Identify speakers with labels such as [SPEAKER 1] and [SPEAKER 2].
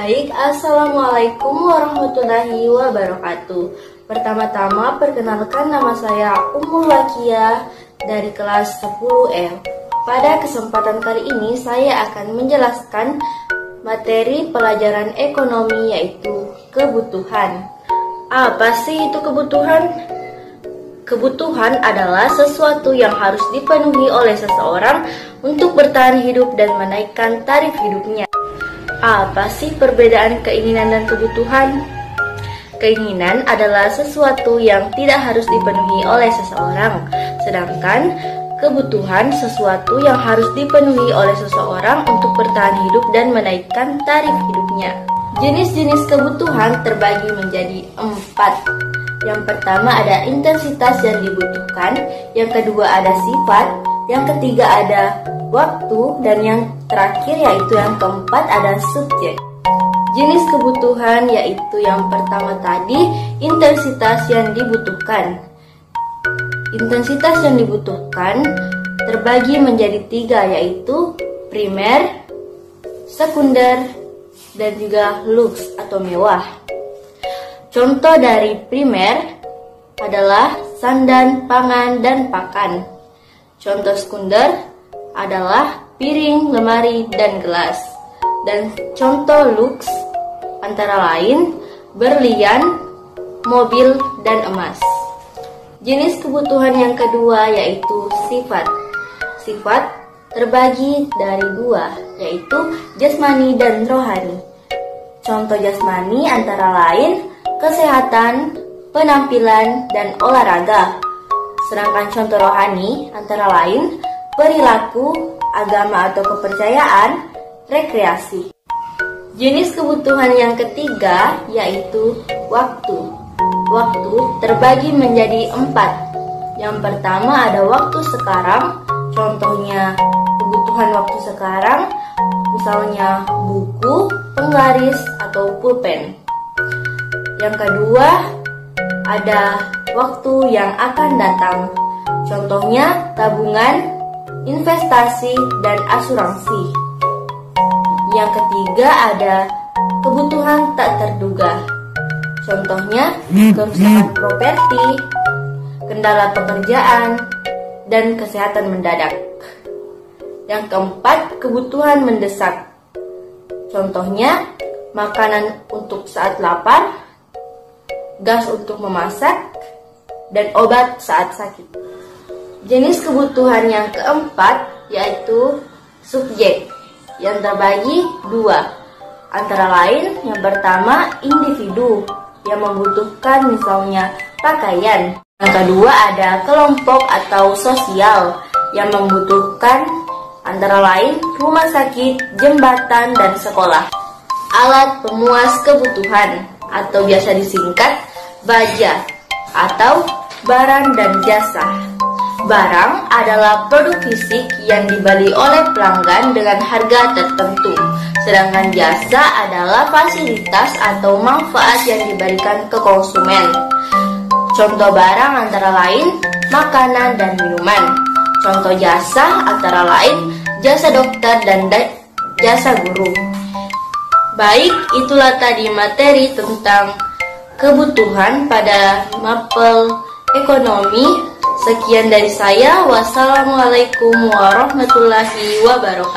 [SPEAKER 1] Baik, Assalamualaikum warahmatullahi wabarakatuh. Pertama-tama perkenalkan, nama saya Ummul Waqiah dari kelas 10L. Pada kesempatan kali ini saya akan menjelaskan materi pelajaran ekonomi, yaitu kebutuhan. Apa sih itu kebutuhan? Kebutuhan adalah sesuatu yang harus dipenuhi oleh seseorang untuk bertahan hidup dan menaikkan taraf hidupnya. Apa sih perbedaan keinginan dan kebutuhan? Keinginan adalah sesuatu yang tidak harus dipenuhi oleh seseorang, sedangkan kebutuhan sesuatu yang harus dipenuhi oleh seseorang untuk bertahan hidup dan menaikkan taraf hidupnya. Jenis-jenis kebutuhan terbagi menjadi 4. Yang pertama ada intensitas yang dibutuhkan, yang kedua ada sifat, yang ketiga ada waktu, dan yang terakhir yaitu yang keempat ada subjek. Jenis kebutuhan yaitu yang pertama tadi intensitas yang dibutuhkan. Intensitas yang dibutuhkan terbagi menjadi 3, yaitu primer, sekunder, dan juga lux atau mewah. Contoh dari primer adalah sandan, pangan, dan pakan. Contoh sekunder adalah piring, lemari, dan gelas. Dan contoh lux antara lain berlian, mobil, dan emas. Jenis kebutuhan yang kedua yaitu sifat. Sifat terbagi dari 2, yaitu jasmani dan rohani. Contoh jasmani antara lain kesehatan, penampilan, dan olahraga. Sedangkan contoh rohani antara lain perilaku, agama atau kepercayaan, rekreasi. Jenis kebutuhan yang ketiga yaitu waktu. Waktu terbagi menjadi 4. Yang pertama ada waktu sekarang, contohnya kebutuhan waktu sekarang, misalnya buku, penggaris, atau pulpen. Yang kedua ada waktu yang akan datang, contohnya tabungan, investasi, dan asuransi. Yang ketiga ada kebutuhan tak terduga, contohnya kerusakan properti, kendala pekerjaan, dan kesehatan mendadak. Yang keempat kebutuhan mendesak, contohnya makanan untuk saat lapar, gas untuk memasak, dan obat saat sakit. Jenis kebutuhan yang keempat yaitu subjek, yang terbagi 2. Antara lain yang pertama individu yang membutuhkan misalnya pakaian. Yang kedua ada kelompok atau sosial yang membutuhkan antara lain rumah sakit, jembatan, dan sekolah. Alat pemuas kebutuhan atau biasa disingkat baja atau barang dan jasa. Barang adalah produk fisik yang dibeli oleh pelanggan dengan harga tertentu, sedangkan jasa adalah fasilitas atau manfaat yang diberikan ke konsumen. Contoh barang antara lain makanan dan minuman. Contoh jasa antara lain jasa dokter dan jasa guru. Baik, itulah tadi materi tentang kebutuhan pada mapel ekonomi. Sekian dari saya. Wassalamualaikum warahmatullahi wabarakatuh.